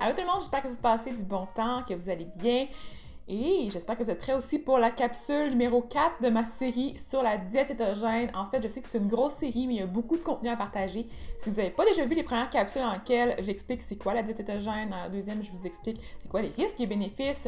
Allô tout le monde, j'espère que vous passez du bon temps, que vous allez bien. Et j'espère que vous êtes prêts aussi pour la capsule numéro 4 de ma série sur la diète cétogène. En fait, je sais que c'est une grosse série, mais il y a beaucoup de contenu à partager. Si vous n'avez pas déjà vu les premières capsules dans lesquelles j'explique c'est quoi la diète cétogène, dans la deuxième, je vous explique c'est quoi les risques et bénéfices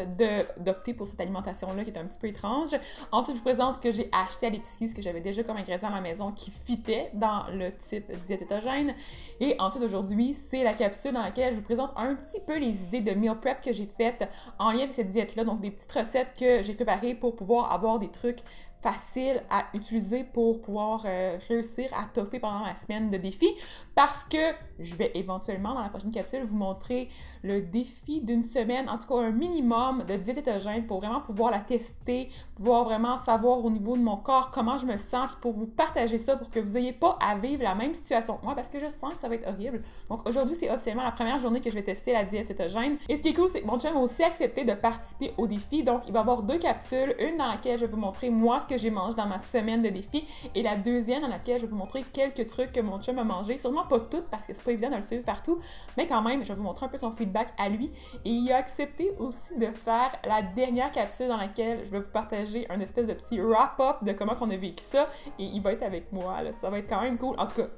d'opter pour cette alimentation-là qui est un petit peu étrange. Ensuite, je vous présente ce que j'ai acheté à l'épicerie, ce que j'avais déjà comme ingrédient à la maison qui fitait dans le type diète cétogène. Et ensuite, aujourd'hui, c'est la capsule dans laquelle je vous présente un petit peu les idées de meal prep que j'ai faites en lien avec cette diète-là. Donc, des petites recettes que j'ai préparées pour pouvoir avoir des trucs faciles à utiliser pour pouvoir réussir à toffer pendant ma semaine de défi, parce que je vais éventuellement dans la prochaine capsule vous montrer le défi d'une semaine, en tout cas un minimum de diète cétogène pour vraiment pouvoir la tester, pouvoir vraiment savoir au niveau de mon corps comment je me sens, puis pour vous partager ça pour que vous n'ayez pas à vivre la même situation que moi, parce que je sens que ça va être horrible. Donc aujourd'hui, c'est officiellement la première journée que je vais tester la diète cétogène. Et ce qui est cool, c'est que mon chum a aussi accepté de participer au défi, donc il va y avoir deux capsules, une dans laquelle je vais vous montrer moi ce que j'ai mangé dans ma semaine de défi, et la deuxième dans laquelle je vais vous montrer quelques trucs que mon chum a mangé, sûrement pas toutes parce que c'est pas évident de le suivre partout, mais quand même, je vais vous montrer un peu son feedback à lui, et il a accepté aussi de faire la dernière capsule dans laquelle je vais vous partager un espèce de petit wrap-up de comment on a vécu ça, et il va être avec moi, là. Ça va être quand même cool. En tout cas,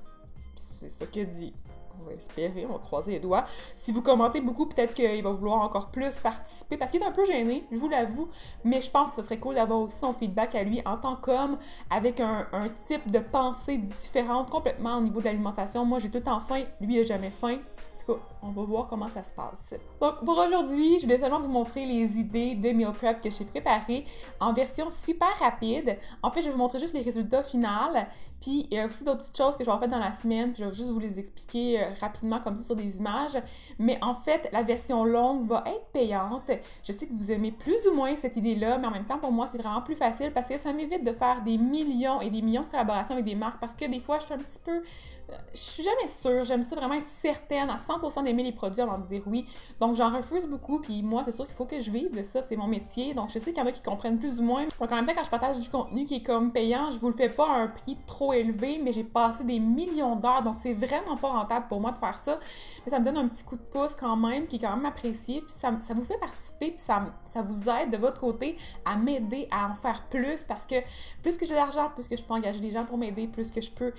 c'est ça qu'il dit. On va espérer, on va croiser les doigts. Si vous commentez beaucoup, peut-être qu'il va vouloir encore plus participer, parce qu'il est un peu gêné, je vous l'avoue, mais je pense que ce serait cool d'avoir aussi son feedback à lui en tant qu'homme, avec un type de pensée différente complètement au niveau de l'alimentation. Moi, j'ai tout le temps faim, lui, il n'a jamais faim. En tout cas, on va voir comment ça se passe. Donc, pour aujourd'hui, je voulais seulement vous montrer les idées de meal prep que j'ai préparées en version super rapide. En fait, je vais vous montrer juste les résultats finaux, puis il y a aussi d'autres petites choses que je vais en faire dans la semaine, puis je vais juste vous les expliquer rapidement comme ça sur des images. Mais en fait, la version longue va être payante. Je sais que vous aimez plus ou moins cette idée-là, mais en même temps, pour moi, c'est vraiment plus facile parce que ça m'évite de faire des millions et des millions de collaborations avec des marques, parce que des fois, je suis un petit peu... Je suis jamais sûre. J'aime ça vraiment être certaine à 100% d'aimer les produits avant de dire oui. Donc, j'en refuse beaucoup, puis moi, c'est sûr qu'il faut que je vive de ça, c'est mon métier. Donc, je sais qu'il y en a qui comprennent plus ou moins. Donc, en même temps, quand je partage du contenu qui est comme payant, je vous le fais pas à un prix trop élevé, mais j'ai passé des millions d'heures, donc c'est vraiment pas rentable pour moi de faire ça. Mais ça me donne un petit coup de pouce quand même, qui est quand même apprécié, puis ça vous fait participer, puis ça vous aide de votre côté à m'aider à en faire plus, parce que plus que j'ai d'argent, plus que je peux engager des gens pour m'aider, plus que je peux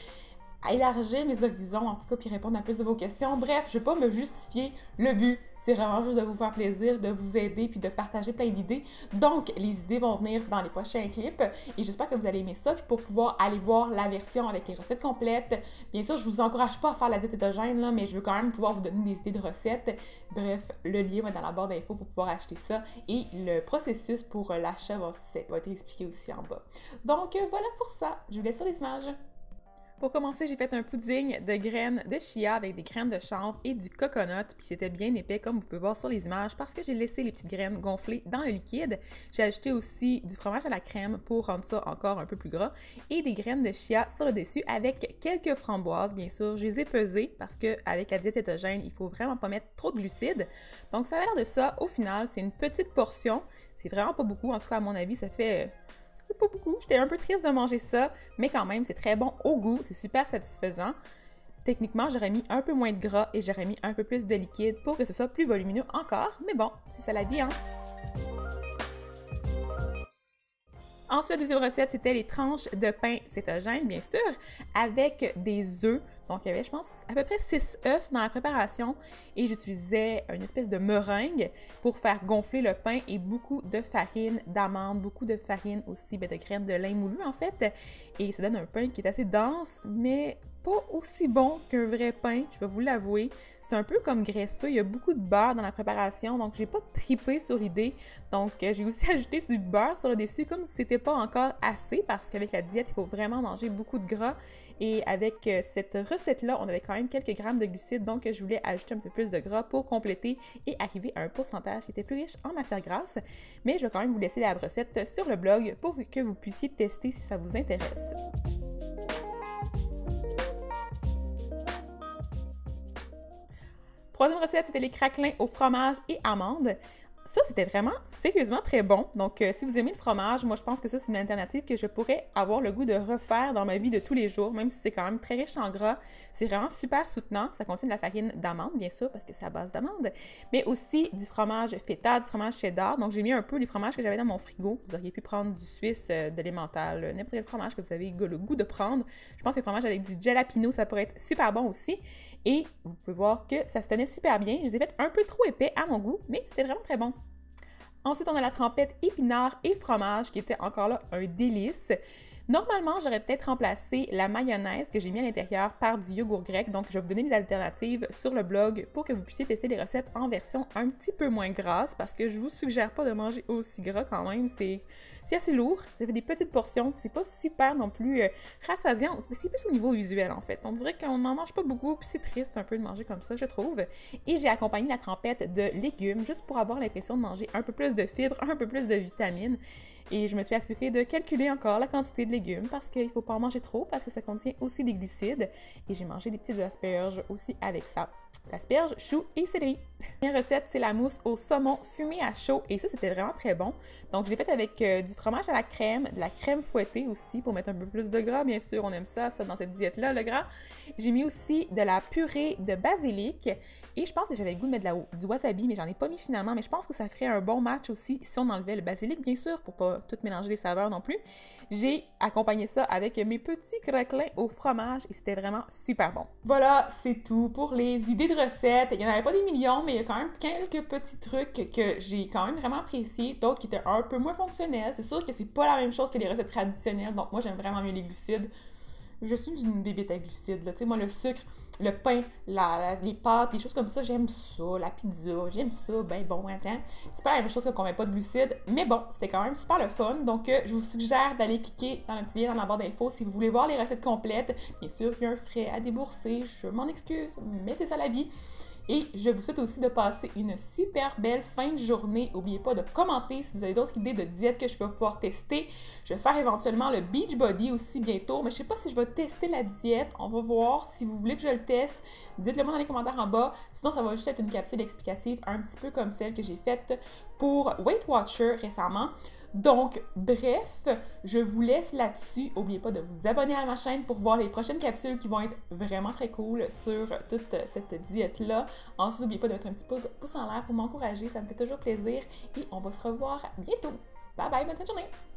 à élargir mes horizons, en tout cas, puis répondre à plus de vos questions. Bref, je ne vais pas me justifier. Le but, c'est vraiment juste de vous faire plaisir, de vous aider, puis de partager plein d'idées. Donc, les idées vont venir dans les prochains clips, et j'espère que vous allez aimer ça. Puis pour pouvoir aller voir la version avec les recettes complètes, bien sûr, je vous encourage pas à faire la diète cétogène, là, mais je veux quand même pouvoir vous donner des idées de recettes. Bref, le lien va être dans la barre d'infos pour pouvoir acheter ça, et le processus pour l'achat va être expliqué aussi en bas. Donc, voilà pour ça. Je vous laisse sur les images. Pour commencer, j'ai fait un pudding de graines de chia avec des graines de chanvre et du coconut, puis c'était bien épais comme vous pouvez voir sur les images parce que j'ai laissé les petites graines gonfler dans le liquide. J'ai ajouté aussi du fromage à la crème pour rendre ça encore un peu plus gras et des graines de chia sur le dessus avec quelques framboises, bien sûr. Je les ai pesées parce qu'avec la diète cétogène, il faut vraiment pas mettre trop de glucides. Donc ça a l'air de ça. Au final, c'est une petite portion. C'est vraiment pas beaucoup. En tout cas, à mon avis, ça fait pas beaucoup. J'étais un peu triste de manger ça, mais quand même, c'est très bon au goût, c'est super satisfaisant. Techniquement, j'aurais mis un peu moins de gras et j'aurais mis un peu plus de liquide pour que ce soit plus volumineux encore, mais bon, c'est ça la vie, hein? Ensuite, la deuxième recette, c'était les tranches de pain cétogène, bien sûr, avec des œufs. Donc, il y avait, je pense, à peu près 6 œufs dans la préparation et j'utilisais une espèce de meringue pour faire gonfler le pain et beaucoup de farine d'amande, beaucoup de farine aussi, de graines de lin moulu, en fait. Et ça donne un pain qui est assez dense, mais pas aussi bon qu'un vrai pain, je vais vous l'avouer. C'est un peu comme graisseux, il y a beaucoup de beurre dans la préparation, donc j'ai pas tripé sur l'idée. Donc j'ai aussi ajouté du beurre sur le dessus, comme si c'était pas encore assez, parce qu'avec la diète, il faut vraiment manger beaucoup de gras. Et avec cette recette-là, on avait quand même quelques grammes de glucides, donc je voulais ajouter un petit peu plus de gras pour compléter et arriver à un pourcentage qui était plus riche en matière grasse. Mais je vais quand même vous laisser la recette sur le blog pour que vous puissiez tester si ça vous intéresse. Troisième recette, c'était les craquelins au fromage et amandes. Ça, c'était vraiment sérieusement très bon. Donc, si vous aimez le fromage, moi, je pense que ça, c'est une alternative que je pourrais avoir le goût de refaire dans ma vie de tous les jours, même si c'est quand même très riche en gras. C'est vraiment super soutenant. Ça contient de la farine d'amande, bien sûr, parce que c'est à base d'amande, mais aussi du fromage feta, du fromage cheddar. Donc, j'ai mis un peu les fromages que j'avais dans mon frigo. Vous auriez pu prendre du suisse, de l'emmental, n'importe quel fromage que vous avez le goût de prendre. Je pense que le fromage avec du jalapeno, ça pourrait être super bon aussi. Et vous pouvez voir que ça se tenait super bien. Je les ai fait un peu trop épais à mon goût, mais c'était vraiment très bon. Ensuite, on a la trempette épinards et fromage qui était encore là un délice. Normalement, j'aurais peut-être remplacé la mayonnaise que j'ai mis à l'intérieur par du yogourt grec. Donc, je vais vous donner des alternatives sur le blog pour que vous puissiez tester les recettes en version un petit peu moins grasse parce que je vous suggère pas de manger aussi gras quand même. C'est assez lourd. Ça fait des petites portions. C'est pas super non plus rassasiant. C'est plus au niveau visuel en fait. On dirait qu'on n'en mange pas beaucoup puis c'est triste un peu de manger comme ça, je trouve. Et j'ai accompagné la trempette de légumes juste pour avoir l'impression de manger un peu plus de fibres, un peu plus de vitamines. Et je me suis assurée de calculer encore la quantité de légumes parce qu'il ne faut pas en manger trop parce que ça contient aussi des glucides. Et j'ai mangé des petites asperges aussi avec ça. L'asperge, chou et céleri. La première recette, c'est la mousse au saumon fumé à chaud. Et ça, c'était vraiment très bon. Donc, je l'ai faite avec du fromage à la crème, de la crème fouettée aussi pour mettre un peu plus de gras. Bien sûr, on aime ça dans cette diète-là, le gras. J'ai mis aussi de la purée de basilic. Et je pense que j'avais le goût de mettre du wasabi, mais j'en ai pas mis finalement. Mais je pense que ça ferait un bon match aussi si on enlevait le basilic, bien sûr, pour pas tout mélanger les saveurs non plus. J'ai accompagné ça avec mes petits craquelins au fromage et c'était vraiment super bon. Voilà, c'est tout pour les idées de recettes. Il n'y en avait pas des millions, mais il y a quand même quelques petits trucs que j'ai quand même vraiment appréciés, d'autres qui étaient un peu moins fonctionnels. C'est sûr que c'est pas la même chose que les recettes traditionnelles, donc moi j'aime vraiment mieux les glucides. Je suis une bébête à glucides, là. Tu sais, moi, le sucre, le pain, les pâtes, les choses comme ça, j'aime ça. La pizza, j'aime ça. Ben bon, attends. C'est pas la même chose qu'on met pas de glucides, mais bon, c'était quand même super le fun. Donc, je vous suggère d'aller cliquer dans le petit lien dans la barre d'infos si vous voulez voir les recettes complètes. Bien sûr, il y a un frais à débourser, je m'en excuse, mais c'est ça la vie. Et je vous souhaite aussi de passer une super belle fin de journée. N'oubliez pas de commenter si vous avez d'autres idées de diète que je peux pouvoir tester. Je vais faire éventuellement le Beachbody aussi bientôt, mais je ne sais pas si je vais tester la diète. On va voir. Si vous voulez que je le teste, dites-le moi dans les commentaires en bas. Sinon, ça va juste être une capsule explicative, un petit peu comme celle que j'ai faite pour Weight Watcher récemment. Donc, bref, je vous laisse là-dessus. N'oubliez pas de vous abonner à ma chaîne pour voir les prochaines capsules qui vont être vraiment très cool sur toute cette diète-là. Ensuite, n'oubliez pas de mettre un petit pouce en l'air pour m'encourager, ça me fait toujours plaisir. Et on va se revoir bientôt. Bye bye, bonne fin de journée!